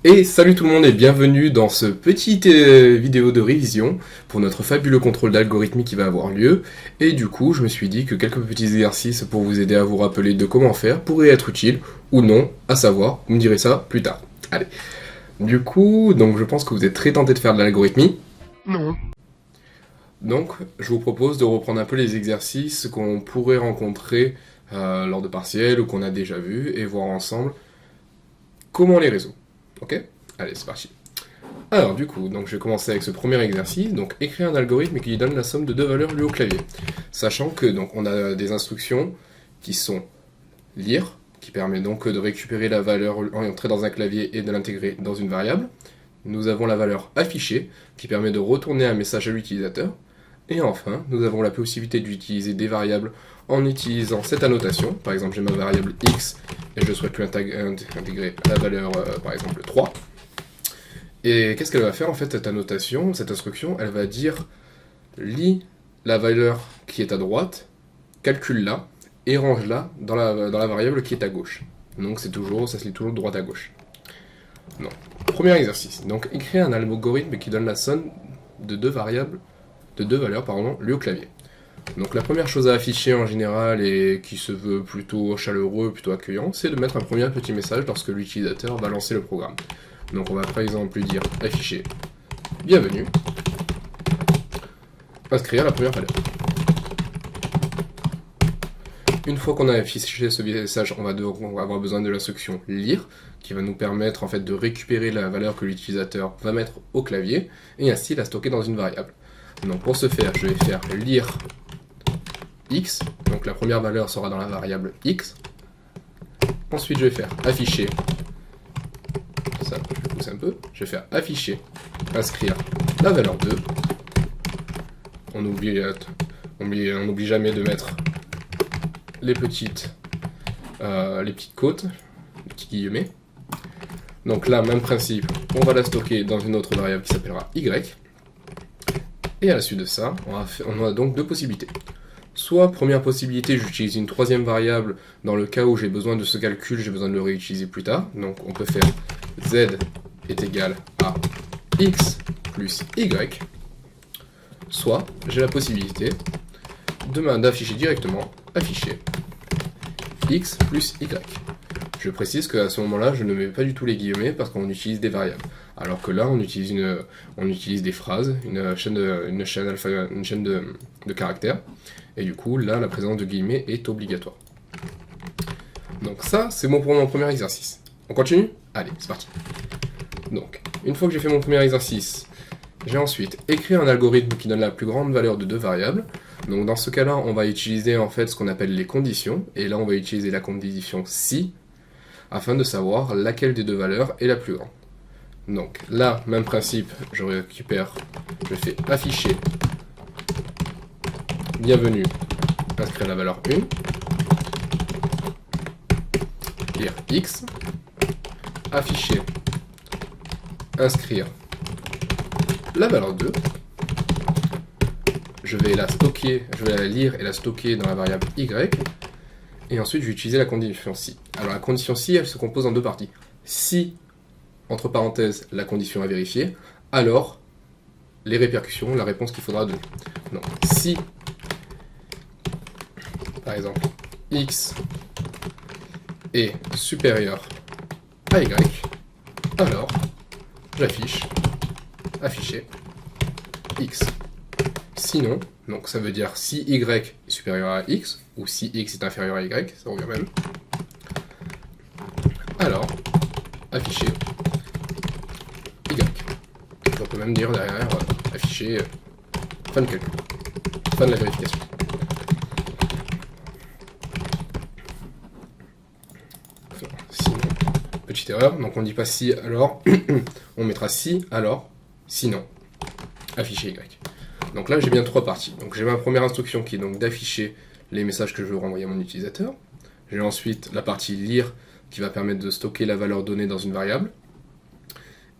Et salut tout le monde et bienvenue dans ce petit vidéo de révision pour notre fabuleux contrôle d'algorithmie qui va avoir lieu. Et du coup, je me suis dit que quelques petits exercices pour vous aider à vous rappeler de comment faire pourraient être utiles ou non, à savoir, vous me direz ça plus tard. Allez. Du coup, donc je pense que vous êtes très tentés de faire de l'algorithmie. Non. Donc, je vous propose de reprendre un peu les exercices qu'on pourrait rencontrer lors de partiels ou qu'on a déjà vus et voir ensemble comment les résoudre. Ok? Allez, c'est parti. Alors, du coup, donc je vais commencer avec ce premier exercice. Donc, écrire un algorithme qui donne la somme de deux valeurs lues au clavier. Sachant que, donc, on a des instructions qui sont lire, qui permet donc de récupérer la valeur entrée dans un clavier et de l'intégrer dans une variable. Nous avons la valeur afficher, qui permet de retourner un message à l'utilisateur. Et enfin, nous avons la possibilité d'utiliser des variables en utilisant cette annotation. Par exemple, j'ai ma variable x et je souhaite lui intégrer la valeur, par exemple, 3. Et qu'est-ce qu'elle va faire en fait, cette annotation, cette instruction? Elle va dire lis la valeur qui est à droite, calcule-la et range-la dans la variable qui est à gauche. Donc ça se lit toujours de droite à gauche. Non. Premier exercice. Donc écrire un algorithme qui donne la somme de deux valeurs lues au clavier. Donc la première chose à afficher en général et qui se veut plutôt chaleureux, plutôt accueillant, c'est de mettre un premier petit message lorsque l'utilisateur va lancer le programme. Donc on va par exemple lui dire afficher bienvenue, inscrire la première valeur. Une fois qu'on a affiché ce message, on va avoir besoin de l'instruction lire, qui va nous permettre en fait de récupérer la valeur que l'utilisateur va mettre au clavier et ainsi la stocker dans une variable. Donc pour ce faire, je vais faire lire x, donc la première valeur sera dans la variable x. Ensuite, je vais faire afficher, ça, je vais pousser un peu, je vais faire afficher, inscrire la valeur 2. On n'oublie jamais de mettre les petites côtes, les petits guillemets. Donc là, même principe, on va la stocker dans une autre variable qui s'appellera y. Et à la suite de ça, on a donc deux possibilités. Soit, première possibilité, j'utilise une troisième variable dans le cas où j'ai besoin de ce calcul, j'ai besoin de le réutiliser plus tard. Donc on peut faire z est égal à x plus y. Soit, j'ai la possibilité d'afficher directement afficher x plus y. Je précise qu'à ce moment-là, je ne mets pas du tout les guillemets parce qu'on utilise des variables. Alors que là, on utilise des phrases, une chaîne de caractères. Et du coup, là, la présence de guillemets est obligatoire. Donc ça, c'est bon pour mon premier exercice. On continue? Allez, c'est parti. Donc, une fois que j'ai fait mon premier exercice, j'ai ensuite écrit un algorithme qui donne la plus grande valeur de deux variables. Donc dans ce cas-là, on va utiliser en fait ce qu'on appelle les conditions. Et là, on va utiliser la condition si, afin de savoir laquelle des deux valeurs est la plus grande. Donc là, même principe, je fais afficher bienvenue, inscrire la valeur 1, lire x, afficher, inscrire la valeur 2, je vais la lire et la stocker dans la variable y, et ensuite je vais utiliser la condition si. Alors la condition si, elle se compose en deux parties. Si, entre parenthèses, la condition est vérifiée, alors les répercussions, la réponse qu'il faudra donner. Donc si, par exemple, x est supérieur à y, alors j'affiche afficher x. Sinon, donc ça veut dire si y est supérieur à x, ou si x est inférieur à y, ça revient même. Alors, afficher y. On peut même dire derrière afficher fin de calcul, fin de la vérification. Sinon, petite erreur, donc on ne dit pas si alors, on mettra si alors, sinon, afficher y. Donc là, j'ai bien trois parties. Donc j'ai ma première instruction qui est donc d'afficher les messages que je veux renvoyer à mon utilisateur. J'ai ensuite la partie lire qui va permettre de stocker la valeur donnée dans une variable.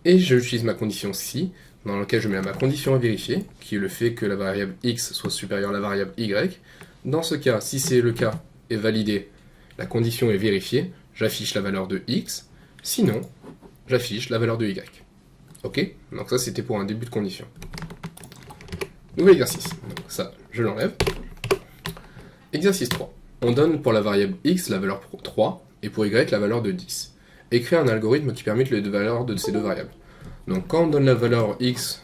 Et j'utilise ma condition si, dans laquelle je mets ma condition à vérifier, qui est le fait que la variable x soit supérieure à la variable y. Dans ce cas, si c'est le cas est validé, la condition est vérifiée, j'affiche la valeur de x. Sinon, j'affiche la valeur de y. Ok? Donc ça, c'était pour un début de condition. Nouvel exercice. Donc ça, je l'enlève. Exercice 3. On donne pour la variable x la valeur 3 et pour y la valeur de 10. Écrire un algorithme qui permette les deux valeurs de ces deux variables. Donc quand on donne la valeur x,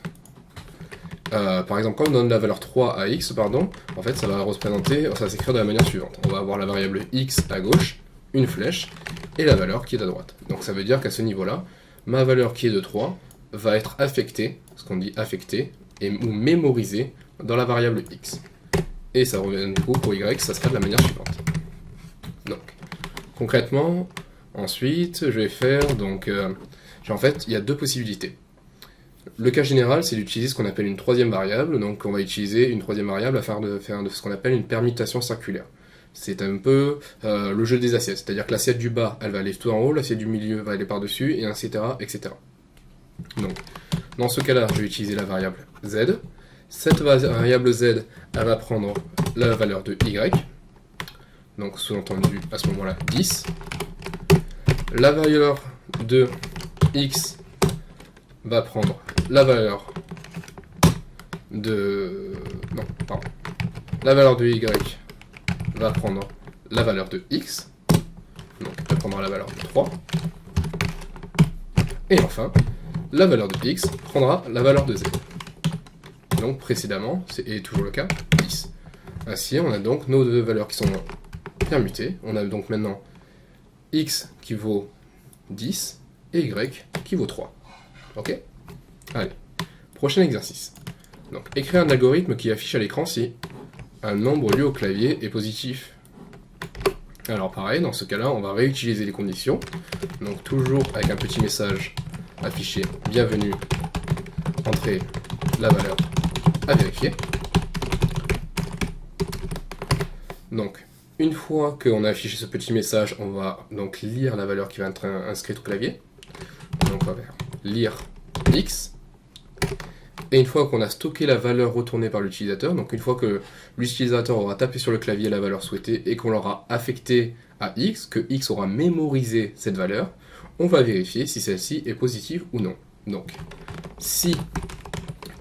par exemple quand on donne la valeur 3 à x, en fait ça va s'écrire de la manière suivante. On va avoir la variable x à gauche, une flèche, et la valeur qui est à droite. Donc ça veut dire qu'à ce niveau-là, ma valeur qui est de 3 va être affectée, ce qu'on dit affectée, ou mémorisée dans la variable x. Et ça revient du coup pour y, ça sera de la manière suivante. Donc, concrètement, ensuite, je vais faire, en fait, il y a deux possibilités. Le cas général, c'est d'utiliser ce qu'on appelle une troisième variable, donc on va utiliser une troisième variable afin de faire ce qu'on appelle une permutation circulaire. C'est un peu le jeu des assiettes, c'est-à-dire que l'assiette du bas, elle va aller tout en haut, l'assiette du milieu va aller par-dessus, et ainsi, etc. Donc, dans ce cas-là, je vais utiliser la variable z. Cette variable z, elle va prendre la valeur de y, donc sous-entendu à ce moment-là 10. La valeur de x va prendre la valeur de... Non, pardon. La valeur de y va prendre la valeur de x, donc elle prendra la valeur de 3. Et enfin, la valeur de x prendra la valeur de z. Donc précédemment, et toujours le cas, 10. Ainsi, on a donc nos deux valeurs qui sont permutées. On a donc maintenant x qui vaut 10 et y qui vaut 3. Ok? Allez, prochain exercice. Donc, écrire un algorithme qui affiche à l'écran si un nombre lu au clavier est positif. Alors pareil, dans ce cas-là, on va réutiliser les conditions. Donc toujours avec un petit message affiché, bienvenue, entrez la valeur à vérifier. Donc, une fois qu'on a affiché ce petit message, on va donc lire la valeur qui va être inscrite au clavier. Donc on va faire lire x. Et une fois qu'on a stocké la valeur retournée par l'utilisateur, donc une fois que l'utilisateur aura tapé sur le clavier la valeur souhaitée et qu'on l'aura affectée à x, que x aura mémorisé cette valeur, on va vérifier si celle-ci est positive ou non. Donc, si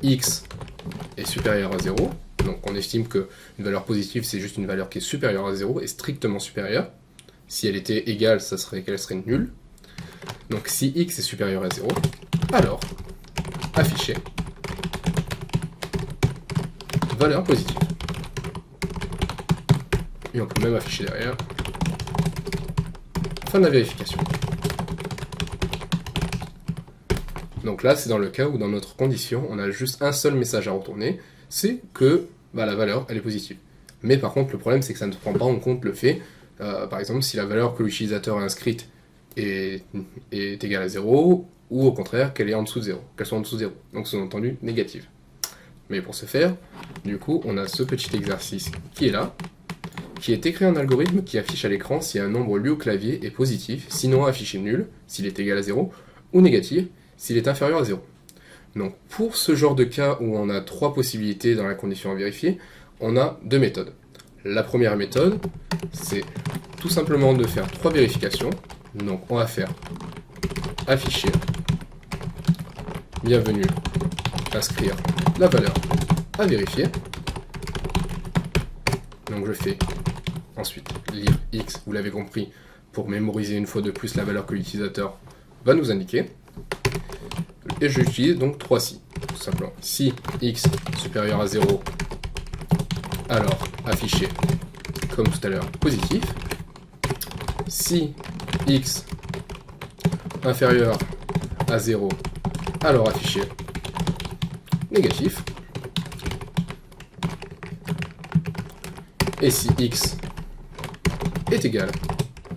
x est supérieur à 0, donc on estime qu'une valeur positive c'est juste une valeur qui est supérieure à 0 et strictement supérieure. Si elle était égale, ça serait qu'elle serait nulle. Donc si x est supérieur à 0, alors afficher valeur positive. Et on peut même afficher derrière fin de la vérification. Donc là, c'est dans le cas où dans notre condition, on a juste un seul message à retourner, c'est que la valeur, elle est positive. Mais par contre, le problème, c'est que ça ne prend pas en compte le fait, par exemple, si la valeur que l'utilisateur a inscrite est égale à 0, ou au contraire, qu'elle est en dessous de 0, qu'elle soit en dessous de 0. Donc, sous-entendu, négative. Mais pour ce faire, du coup, on a ce petit exercice qui est là, qui est écrit un algorithme qui affiche à l'écran si un nombre lu au clavier est positif, sinon affiché nul, s'il est égal à 0, ou négatif, s'il est inférieur à 0. Donc pour ce genre de cas où on a trois possibilités dans la condition à vérifier, on a deux méthodes. La première méthode, c'est tout simplement de faire trois vérifications. Donc on va faire afficher, bienvenue, inscrire la valeur à vérifier. Donc je fais ensuite lire x, vous l'avez compris, pour mémoriser une fois de plus la valeur que l'utilisateur va nous indiquer. Et j'utilise donc 3 si, tout simplement. Si x supérieur à 0, alors afficher, comme tout à l'heure, positif. Si x inférieur à 0, alors afficher négatif. Et si x est égal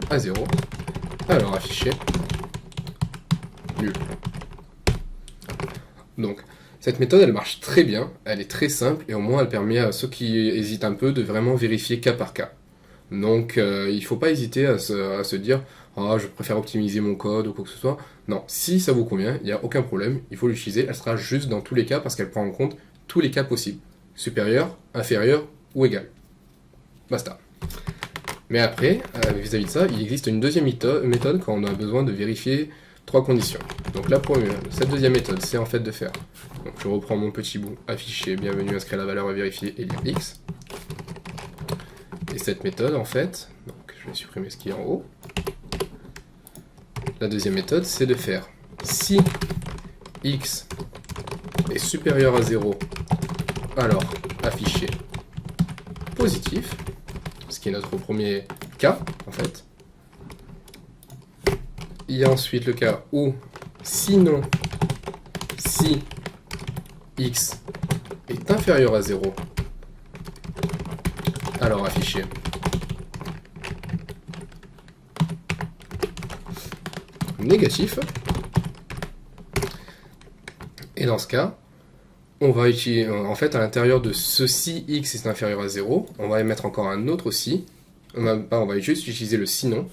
à 0, alors afficher nul. Donc, cette méthode, elle marche très bien, elle est très simple, et au moins elle permet à ceux qui hésitent un peu de vraiment vérifier cas par cas. Donc, il ne faut pas hésiter à se dire « Ah, je préfère optimiser mon code » ou quoi que ce soit. Non, si ça vous convient, il n'y a aucun problème, il faut l'utiliser, elle sera juste dans tous les cas parce qu'elle prend en compte tous les cas possibles. Supérieur, inférieur ou égal. Basta. Mais après, vis-à-vis de ça, il existe une deuxième méthode quand on a besoin de vérifier trois conditions. Donc la première, cette deuxième méthode, c'est en fait de faire. Donc je reprends mon petit bout, afficher, bienvenue, inscrire la valeur à vérifier et lire x. Et cette méthode, en fait, donc je vais supprimer ce qui est en haut. La deuxième méthode, c'est de faire si x est supérieur à 0, alors afficher positif, ce qui est notre premier cas, en fait. Il y a ensuite le cas où, sinon, si x est inférieur à 0, alors afficher négatif. Et dans ce cas, on va utiliser, en fait, à l'intérieur de ce si x est inférieur à 0, on va émettre encore un autre si. On va juste utiliser le sinon,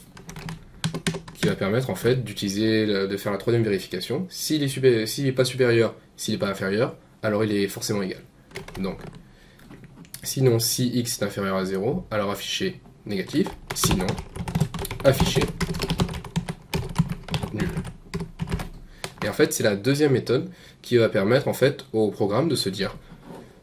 qui va permettre en fait de faire la troisième vérification. S'il n'est pas supérieur, s'il n'est pas inférieur, alors il est forcément égal. Donc, sinon si x est inférieur à 0, alors afficher négatif, sinon afficher nul. Et en fait, c'est la deuxième méthode qui va permettre en fait au programme de se dire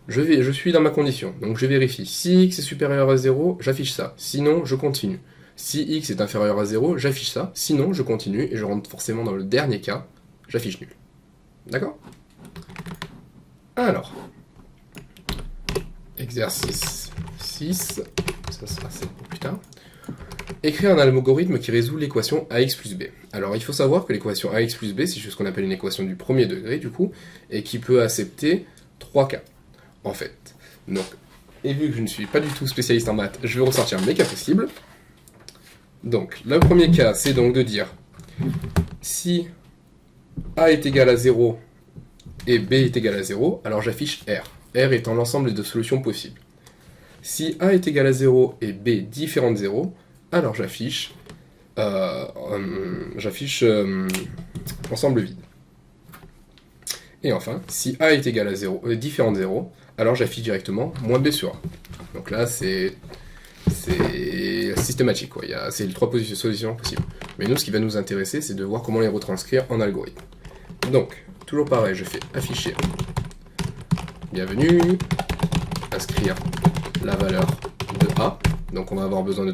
je suis dans ma condition, donc je vérifie. Si x est supérieur à 0, j'affiche ça. Sinon, je continue. Si x est inférieur à 0, j'affiche ça. Sinon, je continue et je rentre forcément dans le dernier cas, j'affiche nul. D'accord? Alors, exercice 6, ça sera ça pour plus tard. Écrire un algorithme qui résout l'équation ax plus b. Alors, il faut savoir que l'équation ax plus b, c'est ce qu'on appelle une équation du premier degré, du coup, et qui peut accepter 3 cas, en fait. Donc, et vu que je ne suis pas du tout spécialiste en maths, je vais ressortir mes cas possibles. Donc, le premier cas, c'est donc de dire si a est égal à 0 et b est égal à 0, alors j'affiche R. R étant l'ensemble des solutions possibles. Si a est égal à 0 et b différent de 0, alors j'affiche ensemble vide. Et enfin, si a est égal à 0, différent de 0, alors j'affiche directement moins b sur a. Donc là, c'est systématique, quoi. C'est les 3 solutions possibles. Mais nous, ce qui va nous intéresser, c'est de voir comment les retranscrire en algorithme. Donc, toujours pareil, je fais afficher bienvenue, inscrire la valeur de a. Donc on va avoir besoin de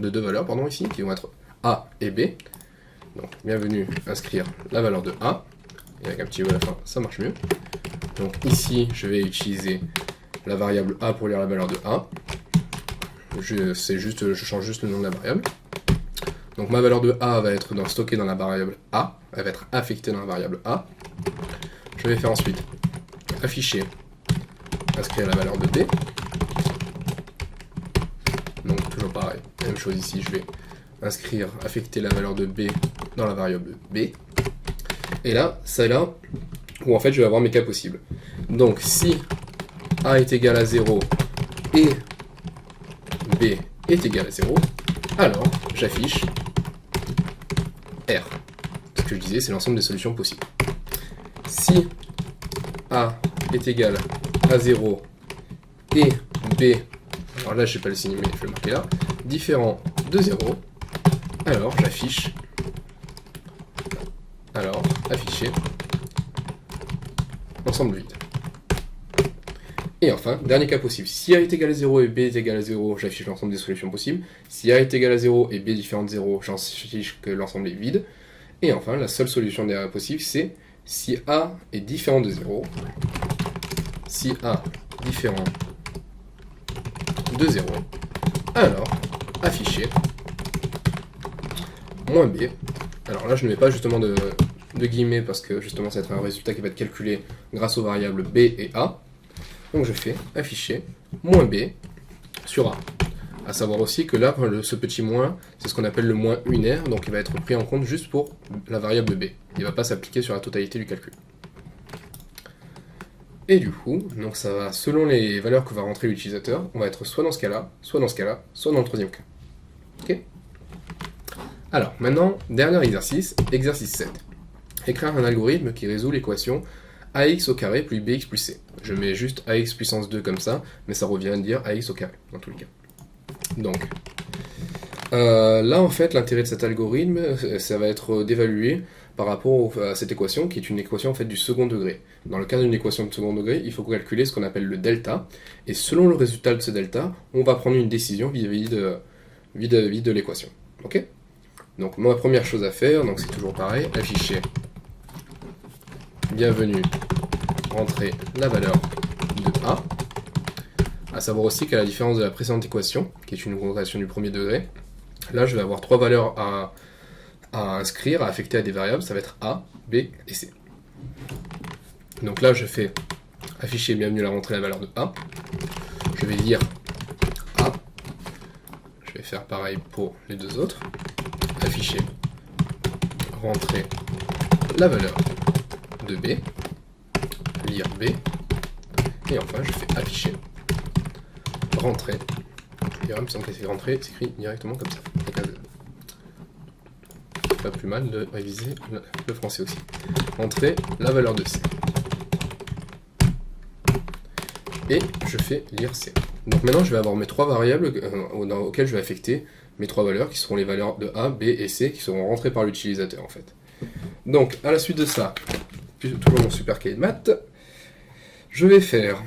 deux valeurs ici, qui vont être a et b. Donc bienvenue, inscrire la valeur de a. Et avec un petit e à la fin, ça marche mieux. Donc ici, je vais utiliser la variable a pour lire la valeur de a. Je change juste le nom de la variable. Donc ma valeur de a va être stockée dans la variable a. Elle va être affectée dans la variable a. Je vais faire ensuite afficher, inscrire la valeur de b. Donc toujours pareil, même chose ici, je vais inscrire, affecter la valeur de b dans la variable b. Et là, c'est là où en fait je vais avoir mes cas possibles. Donc si a est égal à 0 et b est égal à 0, alors j'affiche R. Ce que je disais, c'est l'ensemble des solutions possibles. Si a est égal à 0 et b, alors là je n'ai pas le signe mais je vais le marquer là, différent de 0, alors j'affiche, afficher ensemble vide. Et enfin, dernier cas possible, si a est égal à 0 et b est égal à 0, j'affiche l'ensemble des solutions possibles. Si a est égal à 0 et b différent de 0, j'affiche que l'ensemble est vide. Et enfin, la seule solution possible, c'est si a est différent de 0, si a différent de 0, alors afficher moins b. Alors là, je ne mets pas justement de guillemets parce que justement, ça va être un résultat qui va être calculé grâce aux variables b et a. Donc je fais afficher moins b sur a. A savoir aussi que là, ce petit moins, c'est ce qu'on appelle le moins unaire, donc il va être pris en compte juste pour la variable b. Il ne va pas s'appliquer sur la totalité du calcul. Et du coup, donc ça va, selon les valeurs que va rentrer l'utilisateur, on va être soit dans ce cas-là, soit dans ce cas-là, soit dans le troisième cas. Ok ? Alors, maintenant, dernier exercice, exercice 7. Écrire un algorithme qui résout l'équation ax au carré plus bx plus c. Je mets juste ax puissance 2 comme ça, mais ça revient à dire ax au carré, dans tous les cas. Donc, là en fait, l'intérêt de cet algorithme, ça va être d'évaluer par rapport à cette équation, qui est une équation en fait du second degré. Dans le cas d'une équation de second degré, il faut calculer ce qu'on appelle le delta, et selon le résultat de ce delta, on va prendre une décision vis-à-vis de l'équation. Ok? Donc ma première chose à faire, donc c'est toujours pareil, afficher bienvenue, rentrer la valeur de A, à savoir aussi qu'à la différence de la précédente équation, qui est une augmentation du premier degré, là je vais avoir trois valeurs à inscrire, à affecter à des variables, ça va être A, B et C. Donc là je fais afficher bienvenue la rentrée la valeur de A, je vais lire A, je vais faire pareil pour les deux autres, afficher rentrer la valeur de B, lire B, et enfin je fais afficher rentrer, et il me semble que c'est rentrer, c'est écrit directement comme ça. Pas plus mal de réviser le français aussi. Rentrer la valeur de C. Et je fais lire C. Donc maintenant je vais avoir mes trois variables auxquelles je vais affecter mes trois valeurs, qui seront les valeurs de A, B et C, qui seront rentrées par l'utilisateur en fait. Donc à la suite de ça, toujours mon super cahier de maths, je vais faire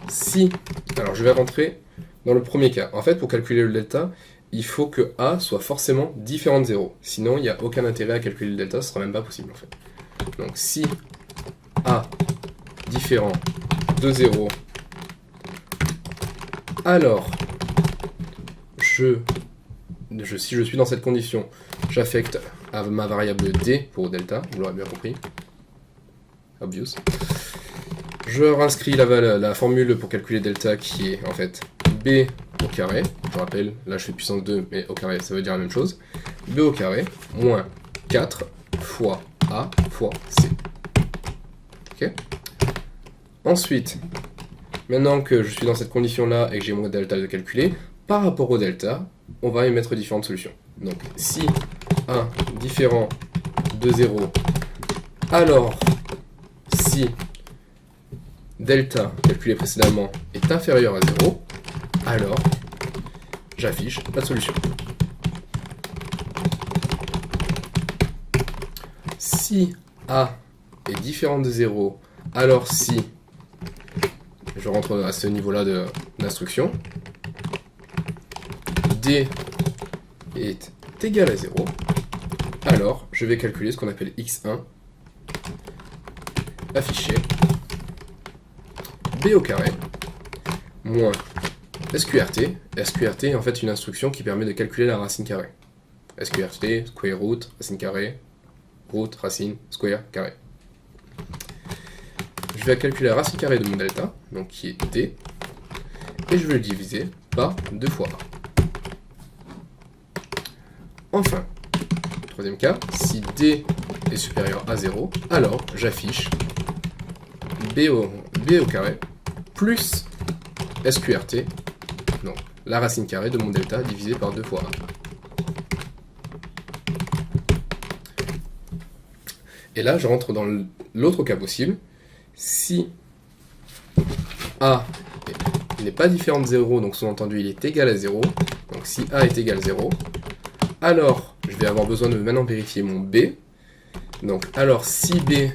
si, alors je vais rentrer dans le premier cas. En fait, pour calculer le delta, il faut que A soit forcément différent de 0. Sinon, il n'y a aucun intérêt à calculer le delta, ce sera même pas possible en fait. Donc si A différent de 0, alors si je suis dans cette condition, j'affecte à ma variable D pour delta, vous l'aurez bien compris. Obvious. Je réinscris la formule pour calculer delta qui est en fait B au carré. Je rappelle, là je fais puissance 2, mais au carré ça veut dire la même chose. B au carré moins 4 fois A fois C. Ok. Ensuite, maintenant que je suis dans cette condition-là et que j'ai mon delta de calculer, par rapport au delta, on va émettre différentes solutions. Donc si A différent de 0, alors si delta calculé précédemment est inférieur à 0, alors j'affiche la solution. Si A est différent de 0, alors si, je rentre à ce niveau-là d'instruction, D est égal à 0, alors je vais calculer ce qu'on appelle x1, afficher B au carré, moins SQRT. SQRT est en fait une instruction qui permet de calculer la racine carrée. SQRT, square root, racine carrée, root, racine, square, carré. Je vais calculer la racine carrée de mon delta, donc qui est D, et je vais le diviser par 2 fois A. Enfin, troisième cas, si D est supérieur à 0, alors j'affiche B au carré plus SQRT, donc la racine carrée de mon delta divisé par 2 fois A. Et là, je rentre dans l'autre cas possible. Si A n'est pas différent de 0, donc sous-entendu il est égal à 0, donc si A est égal à 0, alors je vais avoir besoin de maintenant vérifier mon B. Donc alors si B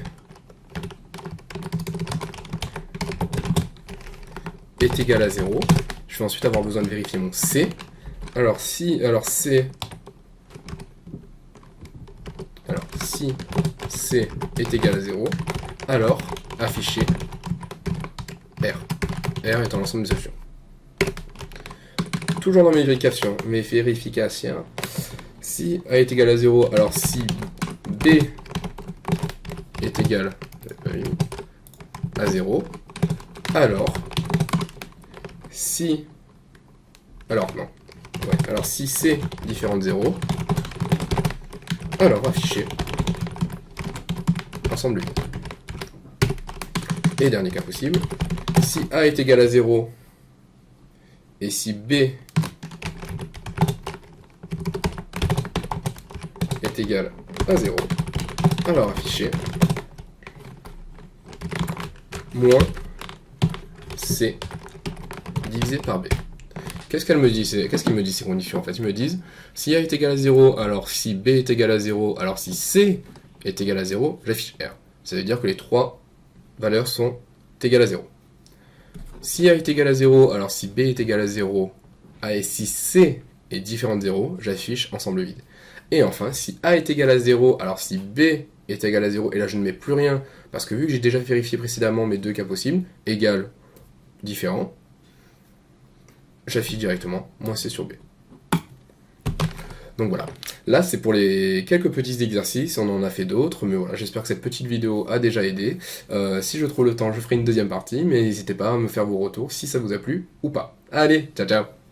est égal à 0, je vais ensuite avoir besoin de vérifier mon C. Alors si C est égal à 0, alors afficher R. R étant l'ensemble des options. Toujours dans mes vérifications, si A est égal à 0, alors si B est égal à 0, alors si C différent de 0, alors afficher ensemble. Et dernier cas possible, si A est égal à 0 et si B est égal à 0, alors afficher moins C divisé par B. Qu'est-ce qu'ils me disent ces conditions en fait? Ils me disent si A est égal à 0, alors si B est égal à 0, alors si C est égal à 0, j'affiche R. Ça veut dire que les trois valeurs sont égales à 0. Si A est égal à 0, alors si B est égal à 0, et si C est différent de 0, j'affiche ensemble vide. Et enfin, si A est égal à 0, alors si B est égal à 0, et là je ne mets plus rien, parce que vu que j'ai déjà vérifié précédemment mes deux cas possibles, égal, différent, j'affiche directement moins C sur B. Donc voilà, là c'est pour les quelques petits exercices, on en a fait d'autres, mais voilà, j'espère que cette petite vidéo a déjà aidé. Si je trouve le temps, je ferai une deuxième partie, mais n'hésitez pas à me faire vos retours si ça vous a plu ou pas. Allez, ciao ciao!